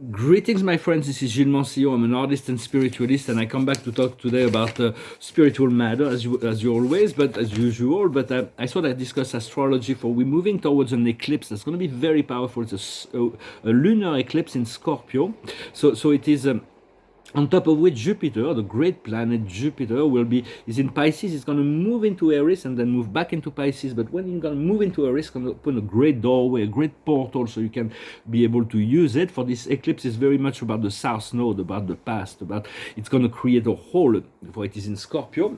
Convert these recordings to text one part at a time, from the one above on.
Greetings, my friends. This is Gilles Mancillon. I'm an artist and spiritualist, and I come back to talk today about spiritual matter, as you always, but as usual. But I thought I'd discuss astrology. For we're moving towards an eclipse that's going to be very powerful. It's a lunar eclipse in Scorpio. So it is. On top of which Jupiter, the great planet Jupiter, is in Pisces. It's going to move into Aries and then move back into Pisces. But when you're going to move into Aries, it's going to open a great doorway, a great portal, so you can be able to use it. For this eclipse, is very much about the South Node, about the past, about it's going to create a hole. For it is in Scorpio.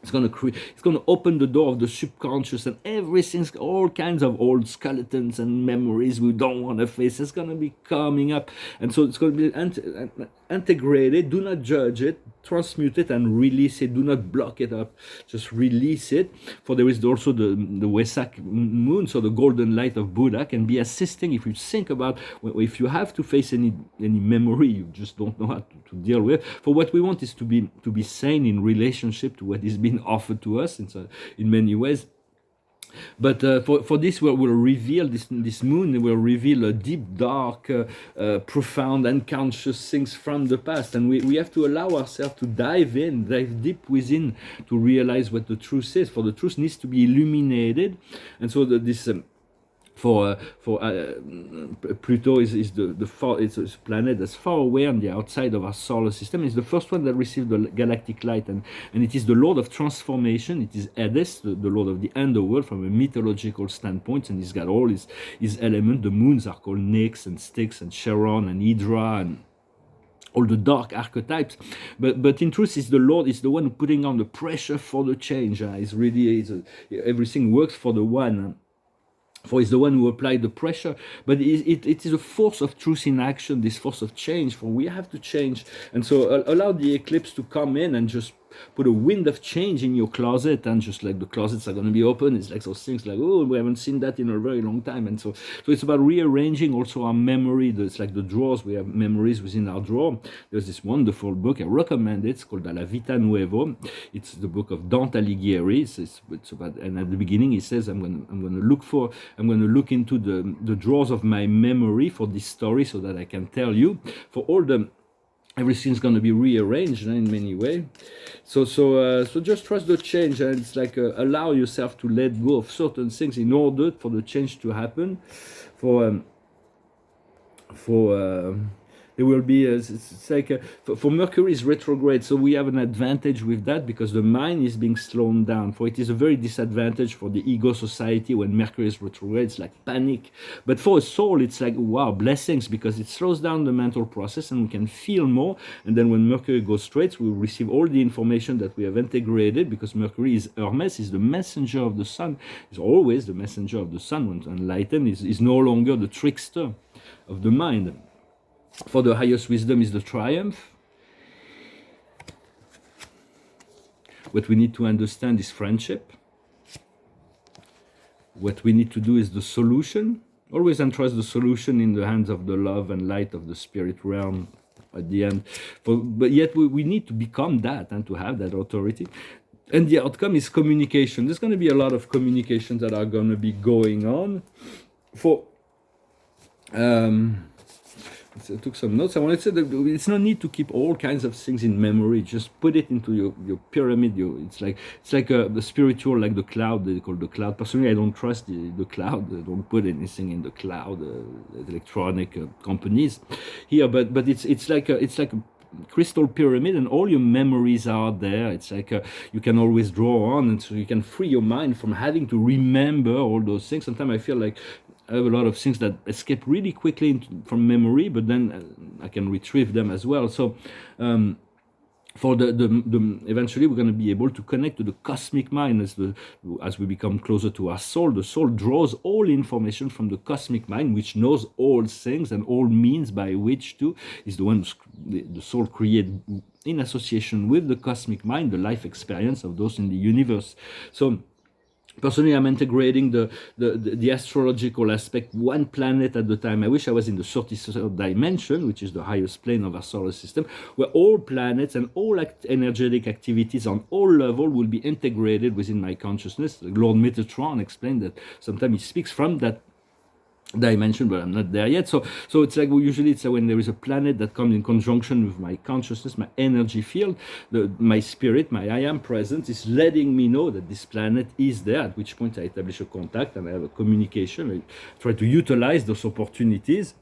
It's going to open the door of the subconscious, and everything, all kinds of old skeletons and memories we don't want to face. It's going to be coming up, and so it's going to be integrated. Do not judge it, transmute it, and release it. Do not block it up. Just release it. For there is also the Wesak moon, so the golden light of Buddha can be assisting. If you think about, if you have to face any memory you just don't know how to deal with. For what we want is to be sane in relationship to what is being offered to us in many ways. But for this, we'll reveal this moon will reveal a deep, dark, profound, unconscious things from the past, and we have to allow ourselves to dive deep within to realize what the truth is. For the truth needs to be illuminated, and so this. Pluto is it's a planet that's far away on the outside of our solar system. It's the first one that received the galactic light, and it is the Lord of transformation. It is Hades, the Lord of the underworld from a mythological standpoint, and he's got all his elements. The moons are called Nyx and Styx and Charon and Hydra and all the dark archetypes, but in truth, is the Lord is the one putting on the pressure for the change. Everything works for the one. For he's the one who applied the pressure, but it is a force of truth in action, this force of change. For we have to change, and so allow the eclipse to come in and just put a wind of change in your closet, and just like the closets are going to be open, it's like those things like, oh, we haven't seen that in a very long time. And so it's about rearranging also our memory. It's like the drawers, we have memories within our drawer. There's this wonderful book, I recommend it. It's called La Vita Nuovo. It's the book of Dante Alighieri. It's about, and at the beginning he says, I'm going to look into the drawers of my memory for this story, so that I can tell you. For all the everything's going to be rearranged in many ways. So just trust the change, and it's like allow yourself to let go of certain things in order for the change to happen. There will be it's like for Mercury is retrograde, so we have an advantage with that because the mind is being slowed down. For it is a very disadvantage for the ego society when Mercury is retrograde. It's like panic, but for a soul it's like wow, blessings, because it slows down the mental process and we can feel more. And then when Mercury goes straight, we will receive all the information that we have integrated, because Mercury is Hermes, is the messenger of the sun, is always the messenger of the sun. When enlightened, is no longer the trickster of the mind. For the highest wisdom is the triumph. What we need to understand is friendship. What we need to do is the solution. Always entrust the solution in the hands of the love and light of the spirit realm at the end. But yet we need to become that and to have that authority. And the outcome is communication. There's going to be a lot of communications that are going to be going on. I took some notes. I wanted to say that it's no need to keep all kinds of things in memory. Just put it into your pyramid. It's like the spiritual, like the cloud. They call the cloud. Personally, I don't trust the cloud. I don't put anything in the cloud. Electronic companies here, but it's like a crystal pyramid, and all your memories are there. It's like you can always draw on, and so you can free your mind from having to remember all those things. Sometimes I feel like I have a lot of things that escape really quickly from memory, but then I can retrieve them as well. So for the eventually we're going to be able to connect to the cosmic mind as we become closer to our soul. The soul draws all information from the cosmic mind, which knows all things and all means by which to is the one the soul creates in association with the cosmic mind, the life experience of those in the universe. So personally, I'm integrating the astrological aspect one planet at a time. I wish I was in the 33rd dimension, which is the highest plane of our solar system, where all planets and all energetic activities on all levels will be integrated within my consciousness. Lord Metatron explained that sometimes he speaks from that dimension, but I'm not there yet. So it's like usually it's when there is a planet that comes in conjunction with my consciousness, my energy field, my spirit, my I am presence is letting me know that this planet is there. At which point I establish a contact and I have a communication. I try to utilize those opportunities.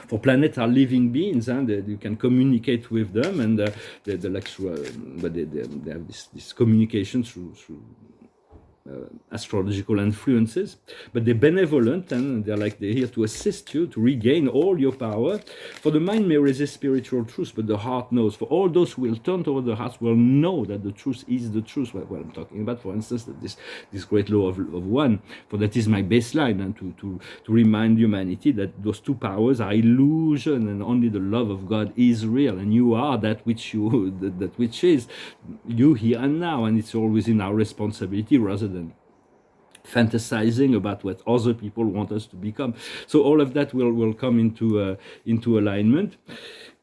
For planets are living beings, and you can communicate with them, and they like through, but they have this communication through astrological influences, but they're benevolent and they're here to assist you to regain all your power. For the mind may resist spiritual truth, but the heart knows. For all those who will turn toward the heart will know that the truth is the truth. What I'm talking about, for instance, that this great law of one, for that is my baseline, and to remind humanity that those two powers are illusion, and only the love of God is real, and you are that which is you here and now, and it's always in our responsibility rather than fantasizing about what other people want us to become. So all of that will come into alignment.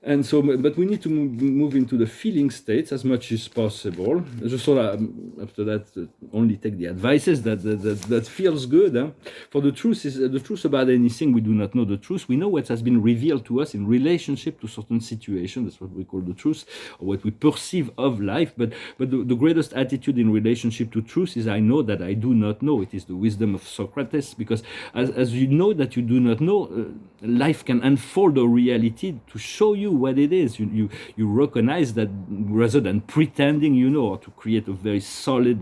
And so, but we need to move into the feeling states as much as possible. Just so that after that, only take the advices that feels good. Huh? For the truth is the truth about anything. We do not know the truth. We know what has been revealed to us in relationship to certain situations. That's what we call the truth, or what we perceive of life. But the greatest attitude in relationship to truth is I know that I do not know. It is the wisdom of Socrates, because as you know that you do not know, life can unfold a reality to show you what it is. You recognize that rather than pretending you know, or to create a very solid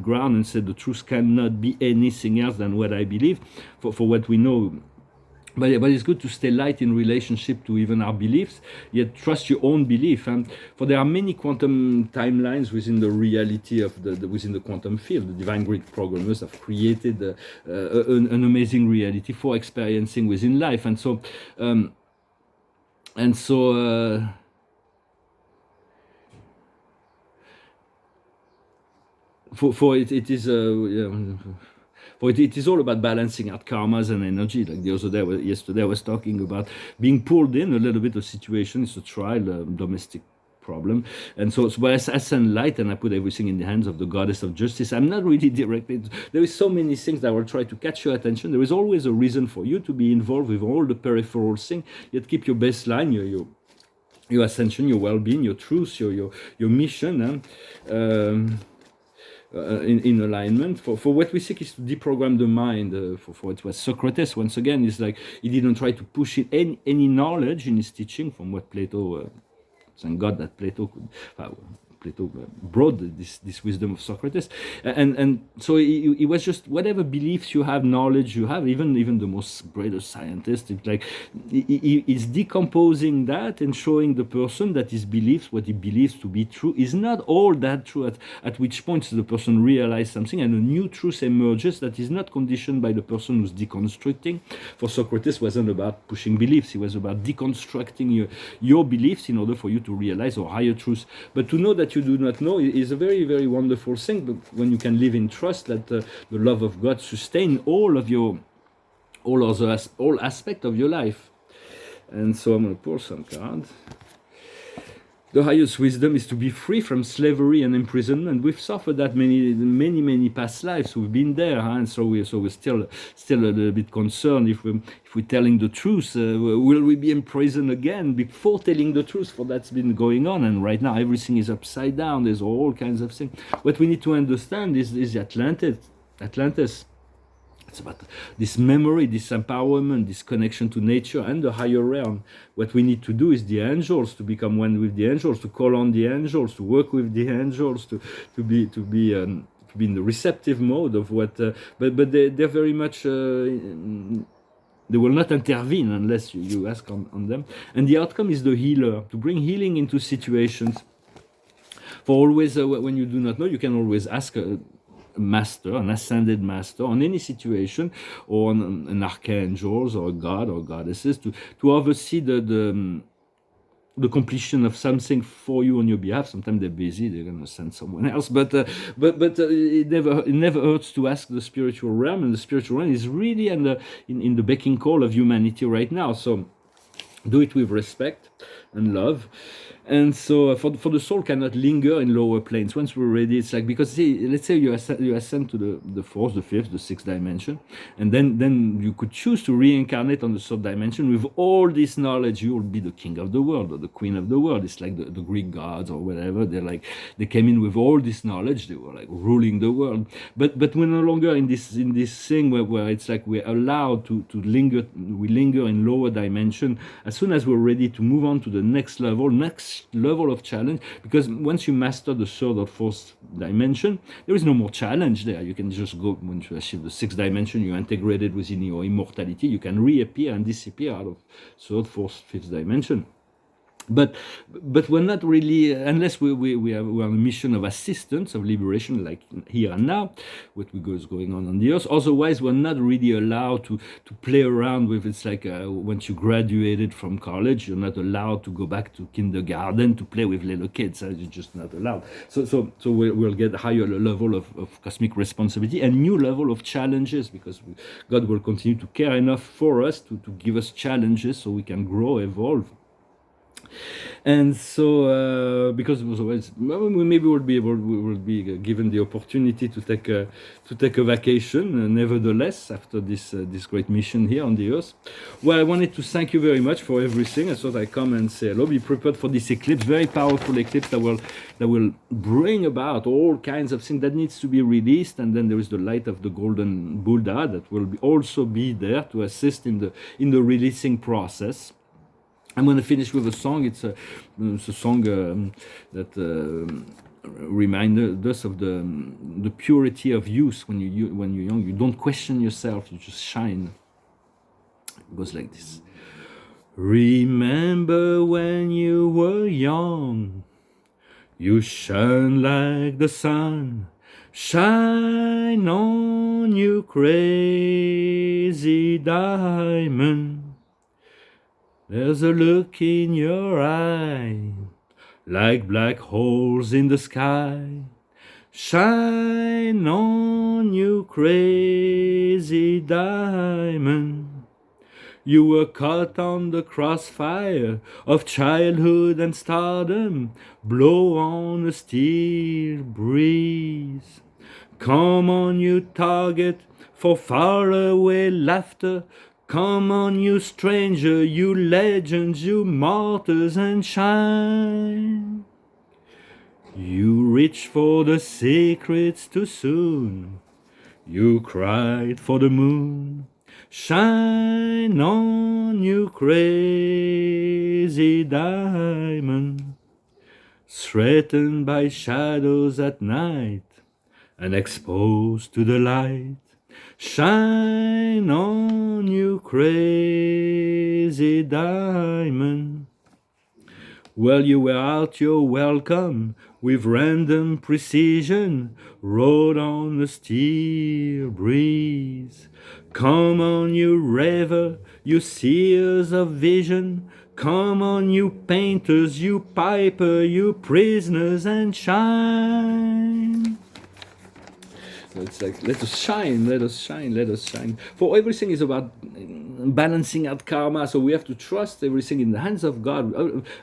ground and say the truth cannot be anything else than what I believe for what we know. But it's good to stay light in relationship to even our beliefs, yet trust your own belief. And for there are many quantum timelines within the reality of within the quantum field. The divine Greek programmers have created an amazing reality for experiencing within life. And so for it is for it is all about balancing out karmas and energy. Like the other day, yesterday I was talking about being pulled in a little bit of situation. It's a trial, domestic problem, and so I send light and I put everything in the hands of the goddess of justice. I'm not really directly. There is so many things that will try to catch your attention. There is always a reason for you to be involved with all the peripheral things. Yet keep your baseline, your ascension, your well-being, your truth, your mission. In alignment. For what we seek is to deprogram the mind. For it was Socrates, once again, is like he didn't try to push in any knowledge in his teaching from what Plato, thank God that Plato brought this wisdom of Socrates, and so it was just whatever beliefs you have, knowledge you have, even the most greatest scientist, it's like he's decomposing that and showing the person that his beliefs, what he believes to be true, is not all that true. At which point the person realizes something and a new truth emerges that is not conditioned by the person who's deconstructing. For Socrates, it wasn't about pushing beliefs; it was about deconstructing your beliefs in order for you to realize a higher truth. But to know that you do not know is a very, very wonderful thing. But when you can live in trust that the love of God sustain all aspect of your life. And so I'm going to pour some cards. The highest wisdom is to be free from slavery and imprisonment. We've suffered that many past lives. We've been there, and so we're still a little bit concerned if we're telling the truth. Will we be imprisoned again before telling the truth? For that's been going on, and right now everything is upside down. There's all kinds of things. What we need to understand is Atlantis. It's about this memory, this empowerment, this connection to nature and the higher realm. What we need to do is the angels, to become one with the angels, to call on the angels, to work with the angels, to be in the receptive mode of what. But they're very much. They will not intervene unless you ask on them. And the outcome is the healer, to bring healing into situations. For always, when you do not know, you can always ask master, an ascended master, on any situation, or on an archangel or a god or goddesses to oversee the completion of something for you on your behalf. Sometimes they're busy; they're going to send someone else. But it never hurts to ask the spiritual realm, and the spiritual realm is really in the beck and call of humanity right now. So do it with respect and love. And so for the soul cannot linger in lower planes. Once we're ready, it's like, because see, let's say you ascend to the fourth, the fifth, the sixth dimension, and then you could choose to reincarnate on the third dimension with all this knowledge. You will be the king of the world or the queen of the world. It's like the Greek gods or whatever. They came in with all this knowledge. They were like ruling the world. But we're no longer in this thing where it's like we're allowed to linger. We linger in lower dimension. As soon as we're ready to move on to the next level of challenge, because once you master the third or fourth dimension, there is no more challenge there. You can just go, once you achieve the sixth dimension, you integrate it within your immortality, you can reappear and disappear out of third, fourth, fifth dimension. But we're not really, unless we're on a mission of assistance, of liberation, like here and now, what is going on the earth. Otherwise, we're not really allowed to play around with. It's like once you graduated from college, you're not allowed to go back to kindergarten to play with little kids. You're just not allowed. So we'll get a higher level of cosmic responsibility and new level of challenges, because God will continue to care enough for us to give us challenges so we can grow, evolve. And so, because otherwise, maybe we'll be given the opportunity to take a vacation. Nevertheless, after this great mission here on the earth, well, I wanted to thank you very much for everything. I thought I'd come and say hello. Be prepared for this eclipse, very powerful eclipse that will bring about all kinds of things that needs to be released. And then there is the light of the golden Buddha that will also be there to assist in the releasing process. I'm going to finish with a song. It's a song that reminds us of the purity of youth. When you're young, you don't question yourself. You just shine. It goes like this. Remember when you were young, you shine like the sun. Shine on, you crazy diamond. There's a look in your eye, like black holes in the sky. Shine on, you crazy diamond. You were caught on the crossfire of childhood and stardom. Blow on a steel breeze. Come on, you target for faraway laughter. Come on, you stranger, you legends, you martyrs, and shine. You reached for the secrets too soon. You cried for the moon. Shine on, you crazy diamond. Threatened by shadows at night and exposed to the light. Shine on, you crazy diamond. Well, you wear out your welcome with random precision, rode on the steel breeze. Come on, you raver, you seers of vision. Come on, you painters, you piper, you prisoners, and shine. So it's like, let us shine, let us shine, let us shine. For everything is about balancing out karma. So we have to trust everything in the hands of God.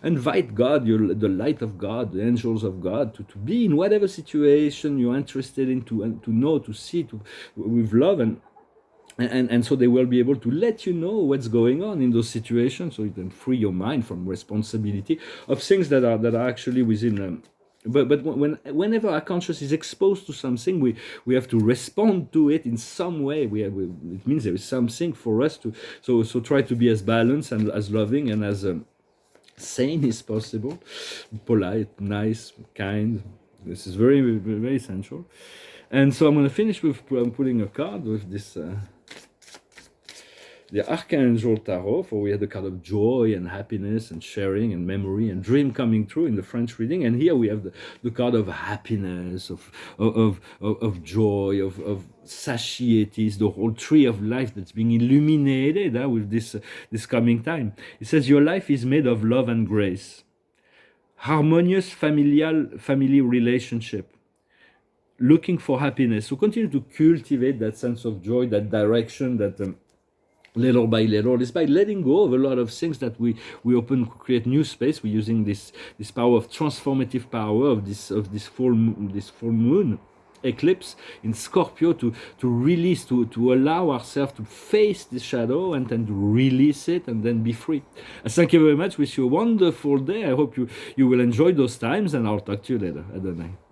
Invite God, the light of God, the angels of God, to be in whatever situation you're interested in, to know, to see, with love. And so they will be able to let you know what's going on in those situations, so you can free your mind from responsibility of things that are actually within. But whenever our conscious is exposed to something, we have to respond to it in some way. It means there is something for us to. So try to be as balanced and as loving and as sane as possible, polite, nice, kind. This is very, very essential. And so I'm going to finish with putting a card with this. The Archangel Tarot, for we had the card of joy and happiness and sharing and memory and dream coming true in the French reading, and here we have the card of happiness, of joy, of satiety, the whole tree of life that's being illuminated with this coming time. It says your life is made of love and grace, harmonious family relationship, looking for happiness. So continue to cultivate that sense of joy, that direction, that little by little. It's by letting go of a lot of things that we open, create new space. We're using this power of transformative power of this full moon eclipse in Scorpio to release, to allow ourselves to face the shadow and then to release it and then be free. Thank you very much. Wish you a wonderful day. I hope you will enjoy those times, and I'll talk to you later. Adonai.